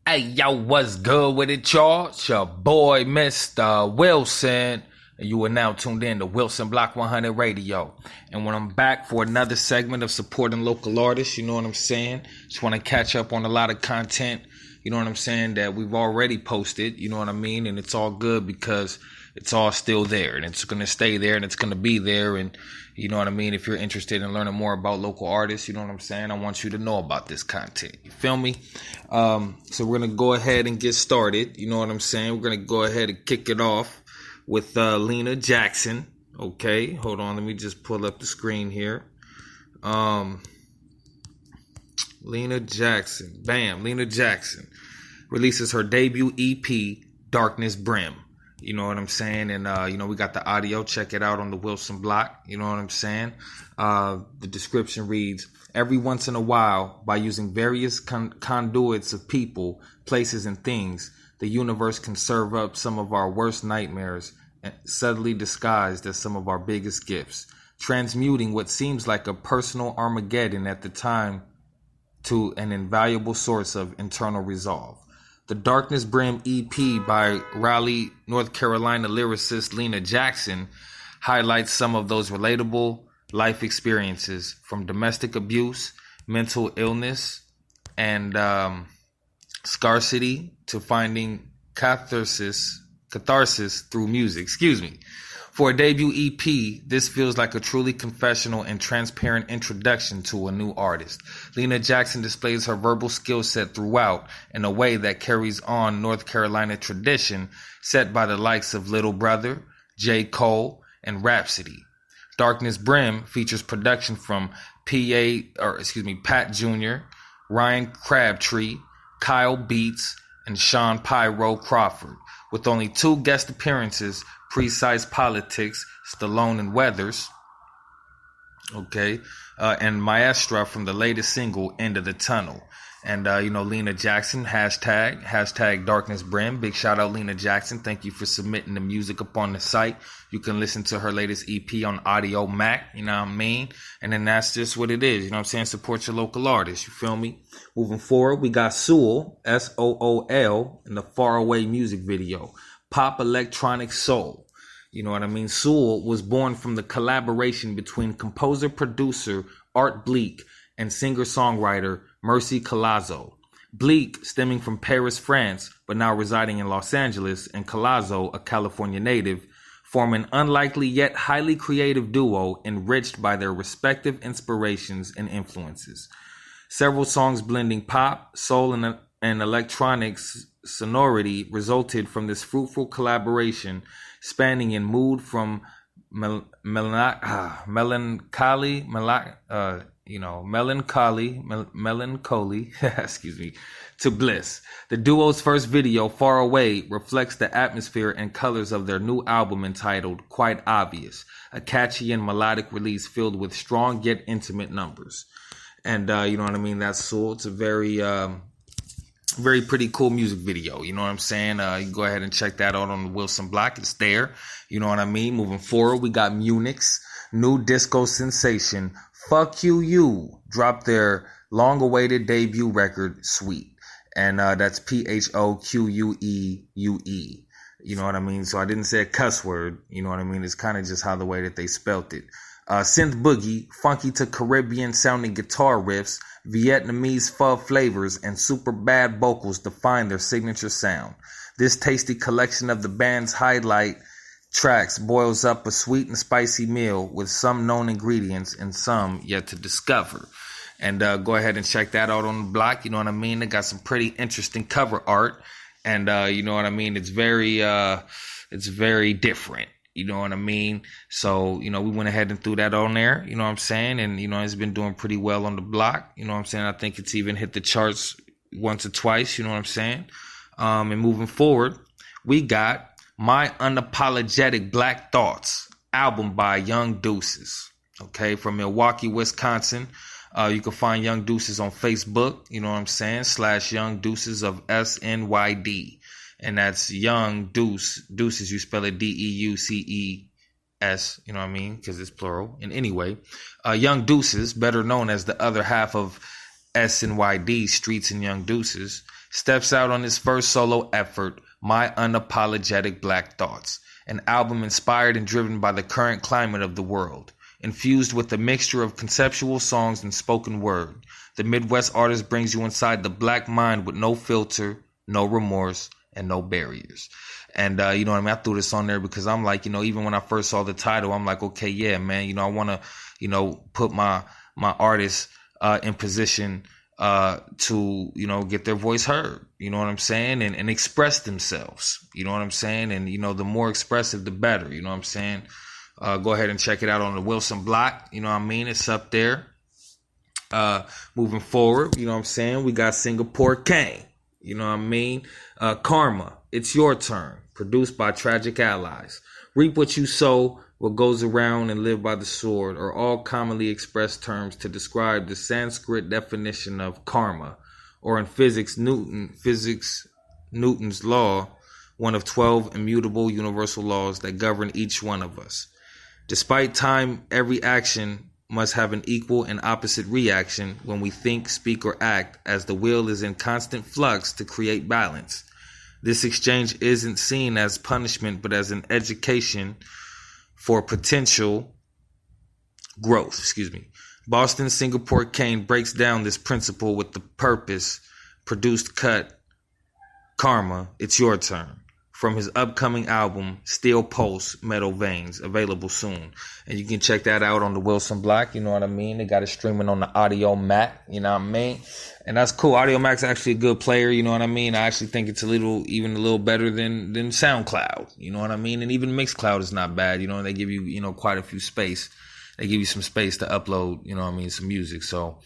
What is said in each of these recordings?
Hey, yo, what's good with it, y'all? It's your boy, Mistah Wilson. And you are now tuned in to ThaWilsonBlock 100 Radio. And when I'm back for another segment of supporting local artists, you know what I'm saying? Just want to catch up on a lot of content, you know what I'm saying, that we've already posted, you know what I mean? And it's all good because it's all still there and it's going to stay there and it's going to be there. And you know what I mean? If you're interested in learning more about local artists, you know what I'm saying? I want you to know about this content. You feel me? So we're going to go ahead and get started. You know what I'm saying? We're going to go ahead and kick it off with Lena Jackson. Okay, hold on. Let me just pull up the screen here. Lena Jackson. Bam. Lena Jackson releases her debut EP, Darkness Brim. You know what I'm saying? And, we got the audio. Check it out on the Wilson Block. You know what I'm saying? The description reads, every once in a while, by using various conduits of people, places, and things, the universe can serve up some of our worst nightmares, subtly disguised as some of our biggest gifts, transmuting what seems like a personal Armageddon at the time to an invaluable source of internal resolve. The Darkness Brim EP by Raleigh, North Carolina lyricist Lena Jackson highlights some of those relatable life experiences, from domestic abuse, mental illness, and scarcity to finding catharsis through music. For a debut EP, this feels like a truly confessional and transparent introduction to a new artist. Lena Jackson displays her verbal skill set throughout in a way that carries on North Carolina tradition set by the likes of Little Brother, J. Cole, and Rhapsody. Darkness Brim features production from Pat Jr., Ryan Crabtree, Kyle Beats, and Sean Pyro Crawford, with only 2 guest appearances, Precise Politics, Stallone and Weathers, and Maestra from the latest single, End of the Tunnel. And, Lena Jackson, hashtag Darkness Brim. Big shout out, Lena Jackson. Thank you for submitting the music up on the site. You can listen to her latest EP on Audio Mac, you know what I mean? And then that's just what it is, you know what I'm saying? Support your local artists, you feel me? Moving forward, we got Sool, Sool, in the Faraway music video, Pop Electronic Soul. You know what I mean? Sool was born from the collaboration between composer-producer Art Bleak and singer-songwriter Mercy Colazo. Bleak, stemming from Paris, France, but now residing in Los Angeles, and Colazo, a California native, form an unlikely yet highly creative duo enriched by their respective inspirations and influences. Several songs blending pop, soul, and electronics sonority resulted from this fruitful collaboration, spanning in mood from melancholy, to bliss. The duo's first video, Far Away, reflects the atmosphere and colors of their new album entitled Quite Obvious, a catchy and melodic release filled with strong yet intimate numbers. And, you know what I mean? That's Sool. It's a very pretty cool music video. You know what I'm saying? You can go ahead and check that out on the Wilson Block. It's there. You know what I mean? Moving forward, we got Munich's new disco sensation, Fuck You, dropped their long-awaited debut record, Sweet. And that's PHOQUEUE. You know what I mean? So I didn't say a cuss word. You know what I mean? It's kind of just how the way that they spelt it. Synth boogie, funky to Caribbean sounding guitar riffs, Vietnamese pho flavors, and super bad vocals define their signature sound. This tasty collection of the band's highlight tracks boils up a sweet and spicy meal with some known ingredients and some yet to discover. And go ahead and check that out on the block. You know what I mean? They got some pretty interesting cover art. And you know what I mean? It's very different. You know what I mean? So, we went ahead and threw that on there, you know what I'm saying? And, it's been doing pretty well on the block. You know what I'm saying? I think it's even hit the charts once or twice, you know what I'm saying? And moving forward, we got My Unapologetic Black Thoughts, album by Young Deuces, from Milwaukee, Wisconsin. You can find Young Deuces on Facebook, you know what I'm saying, / Young Deuces of SNYD. And that's Young Deuces, you spell it DEUCES, you know what I mean? Because it's plural. And anyway, Young Deuces, better known as the other half of SNYD, Streets and Young Deuces, steps out on his first solo effort, My Unapologetic Black Thoughts, an album inspired and driven by the current climate of the world. Infused with a mixture of conceptual songs and spoken word, the Midwest artist brings you inside the black mind with no filter, no remorse, and no barriers. And, you know what I mean? I threw this on there because I'm like, you know, even when I first saw the title, I'm like, okay, yeah, man, you know, I want to, you know, put my artists in position to, you know, get their voice heard, you know what I'm saying? And express themselves, you know what I'm saying? And, you know, the more expressive, the better, you know what I'm saying? Go ahead and check it out on the Wilson Block, you know what I mean? It's up there. Moving forward, you know what I'm saying? We got Singapore Kane, you know what I mean? Karma, It's Your Turn, produced by Tragic Allies. Reap what you sow, what goes around, and live by the sword are all commonly expressed terms to describe the Sanskrit definition of karma, or in physics, Newton's law, one of 12 immutable universal laws that govern each one of us. Despite time, every action must have an equal and opposite reaction when we think, speak, or act, as the wheel is in constant flux to create balance. This exchange isn't seen as punishment, but as an education for potential growth. Boston Singapore Kane breaks down this principle with the purpose produced cut Karma, It's Your Turn, from his upcoming album Steel Pulse Metal Veins, available soon. And you can check that out on the Wilson Block, you know what I mean? They got it streaming on the Audio Mac, you know what I mean? And that's cool. Audio Mac's actually a good player, you know what I mean? I actually think it's even a little better than SoundCloud, you know what I mean? And even Mixcloud is not bad, you know, they give you, you know, quite a few space. They give you some space to upload, you know what I mean, some music. So,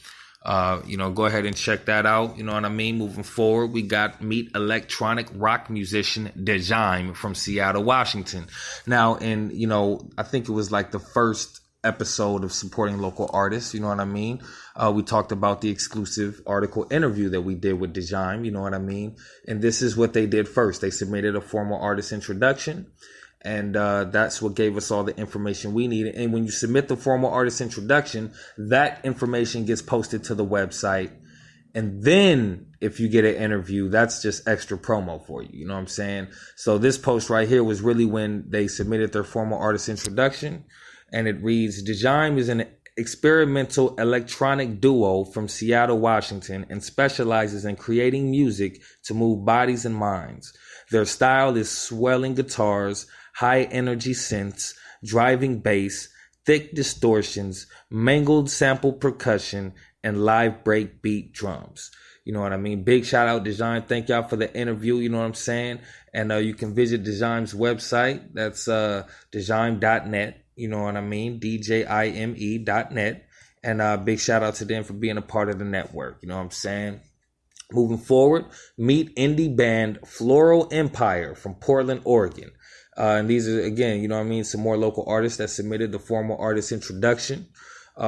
you know, go ahead and check that out. You know what I mean? Moving forward, we got meet electronic rock musician Djime from Seattle, Washington. Now, in, you know, I think it was like the first episode of supporting local artists. You know what I mean? We talked about the exclusive article interview that we did with Djime. You know what I mean? And this is what they did first. They submitted a formal artist introduction. And that's what gave us all the information we needed. And when you submit the formal artist introduction, that information gets posted to the website. And then if you get an interview, that's just extra promo for you. You know what I'm saying? So this post right here was really when they submitted their formal artist introduction. And it reads, Djime is an experimental electronic duo from Seattle, Washington, and specializes in creating music to move bodies and minds. Their style is swelling guitars, high energy synths, driving bass, thick distortions, mangled sample percussion, and live break beat drums. You know what I mean? Big shout out to Djime. Thank y'all for the interview. You know what I'm saying? And you can visit Djime's website. That's Djime.net. You know what I mean? DJIME.net. And big shout out to them for being a part of the network. You know what I'm saying? Moving forward, meet indie band Floral Empire from Portland, Oregon. And these are, again, you know what I mean, some more local artists that submitted the formal artist introduction.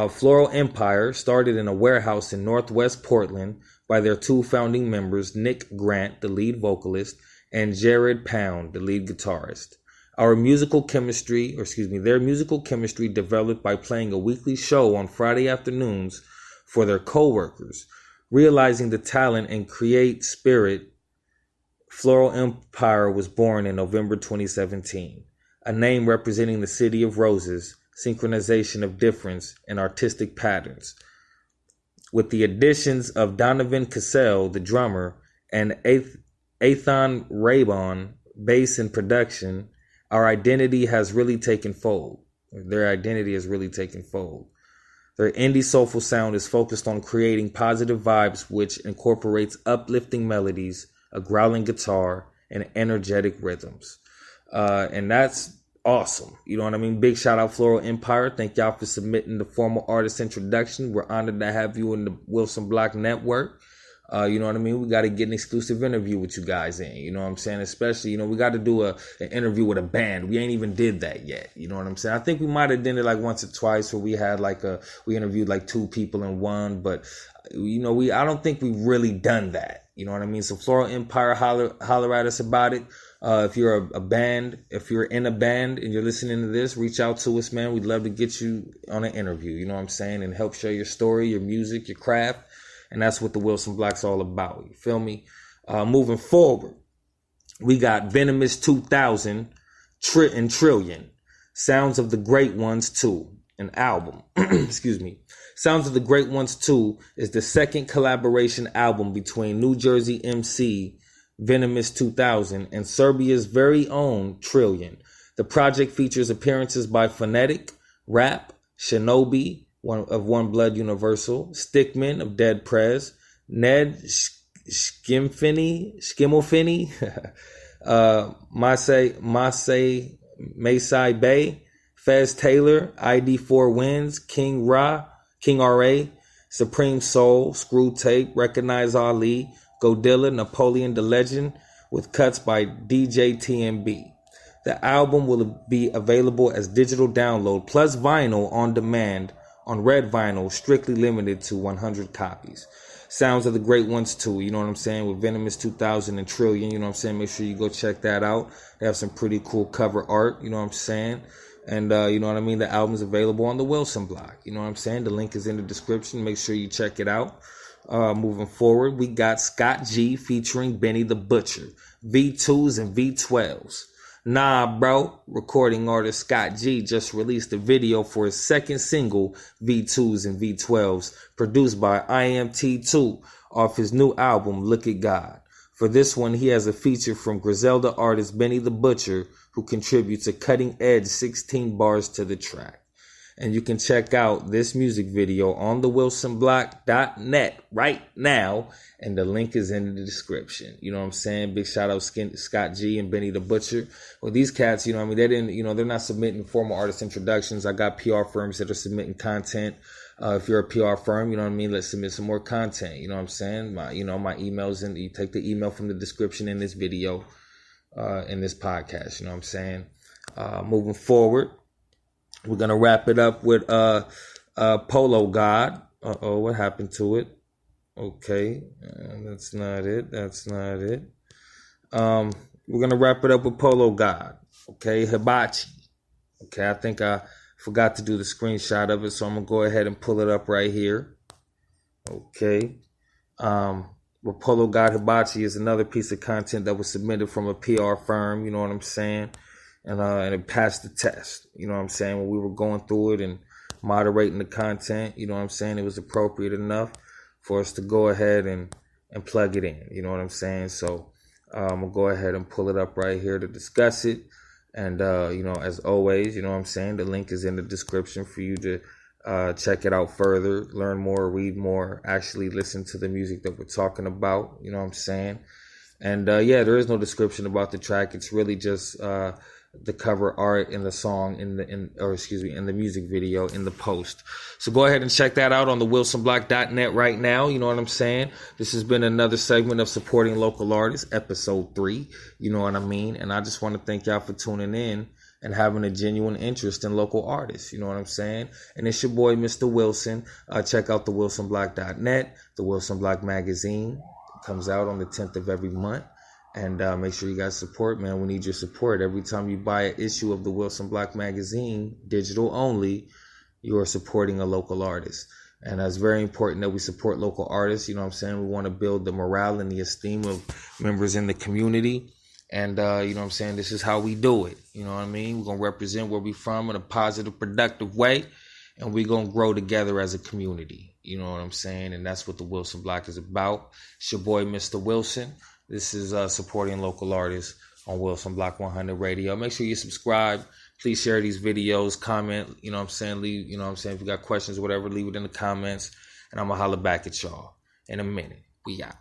Floral Empire started in a warehouse in Northwest Portland by their two founding members, Nick Grant, the lead vocalist, and Jared Pound, the lead guitarist. Their musical chemistry developed by playing a weekly show on Friday afternoons for their co-workers. Realizing the talent and create spirit, Floral Empire was born in November 2017, a name representing the city of roses, synchronization of difference, and artistic patterns. With the additions of Donovan Cassell, the drummer, and Athan Raybon, bass and production, their identity has really taken fold. Their indie soulful sound is focused on creating positive vibes, which incorporates uplifting melodies, a growling guitar, and energetic rhythms. And that's awesome. You know what I mean? Big shout out Floral Empire. Thank y'all for submitting the formal artist introduction. We're honored to have you in the Wilson Block Network. You know what I mean? We got to get an exclusive interview with you guys in. You know what I'm saying? Especially, you know, we got to do an interview with a band. We ain't even did that yet. You know what I'm saying? I think we might have done it like once or twice where we had we interviewed like two people in one. But, you know, I don't think we've really done that. You know what I mean? So Floral Empire, holler at us about it. If you're a band, if you're in a band and you're listening to this, reach out to us, man. We'd love to get you on an interview, you know what I'm saying? And help share your story, your music, your craft. And that's what the Wilson Block's all about. You feel me? Moving forward, we got Venomous 2000 and Trillion. Sounds of the Great Ones 2, an album. Excuse me. Sounds of the Great Ones 2 is the second collaboration album between New Jersey MC Venomous 2000 and Serbia's very own Trillion. The project features appearances by Phonetic, Rap, Shinobi of One Blood Universal, Stickman of Dead Prez, Ned Skimmelfinny, Masai Bay, Fez Taylor, ID4 Wins, King RA, Supreme Soul, Screw Tape, Recognize Ali, Godilla, Napoleon the Legend, with cuts by DJ TMB. The album will be available as digital download plus vinyl on demand on red vinyl, strictly limited to 100 copies. Sounds of the Great Ones 2, you know what I'm saying, with Venomous 2000 and Trillion, you know what I'm saying. Make sure you go check that out. They have some pretty cool cover art, you know what I'm saying. And, you know what I mean, the album's available on the Wilson Block, you know what I'm saying. The link is in the description. Make sure you check it out. Moving forward, we got Scott G featuring Benny the Butcher, V2s and V12s. Nah, bro, recording artist Scott G just released a video for his second single, V2s and V12s, produced by IMT2 off his new album, Look at God. For this one, he has a feature from Griselda artist Benny the Butcher, who contributes a cutting-edge 16 bars to the track. And you can check out this music video on ThaWilsonBlock.net right now. And the link is in the description. You know what I'm saying? Big shout out Scott G and Benny the Butcher. Well, these cats, you know what I mean? They didn't, you know, they're not submitting formal artist introductions. I got PR firms that are submitting content. If you're a PR firm, you know what I mean? Let's submit some more content. You know what I'm saying? My email's in. You take the email from the description in this video, in this podcast. You know what I'm saying? Moving forward, we're going to wrap it up with Polo God. Uh-oh, what happened to it? Okay, that's not it. We're going to wrap it up with Polo God. Okay, Hibachi. Okay, I think I forgot to do the screenshot of it, so I'm going to go ahead and pull it up right here. Okay. Well, Polo God Hibachi is another piece of content that was submitted from a PR firm, you know what I'm saying? And it passed the test, you know what I'm saying? When we were going through it and moderating the content, you know what I'm saying? It was appropriate enough for us to go ahead and plug it in, you know what I'm saying? So I'm going to go ahead and pull it up right here to discuss it. And, you know, as always, you know what I'm saying? The link is in the description for you to check it out further, learn more, read more, actually listen to the music that we're talking about, you know what I'm saying? And, yeah, there is no description about the track. It's really just the cover art in the song in the music video in the post. So go ahead and check that out on ThaWilsonBlock.net right now. You know what I'm saying? This has been another segment of Supporting Local Artists, Episode 3. You know what I mean? And I just want to thank y'all for tuning in and having a genuine interest in local artists. You know what I'm saying? And it's your boy, Mistah Wilson. Check out ThaWilsonBlock.net, the Wilson Block Magazine. It comes out on the 10th of every month. And make sure you guys support, man. We need your support. Every time you buy an issue of the Wilson Block Magazine, digital only, you are supporting a local artist. And it's very important that we support local artists. You know what I'm saying? We want to build the morale and the esteem of members in the community. And, you know what I'm saying? This is how we do it. You know what I mean? We're going to represent where we're from in a positive, productive way. And we're going to grow together as a community. You know what I'm saying? And that's what the Wilson Block is about. It's your boy, Mistah Wilson. This is supporting local artists on Wilson Block 100 Radio. Make sure you subscribe. Please share these videos, comment, you know what I'm saying? Leave, you know what I'm saying? If you got questions or whatever, leave it in the comments. And I'm going to holler back at y'all in a minute. We out.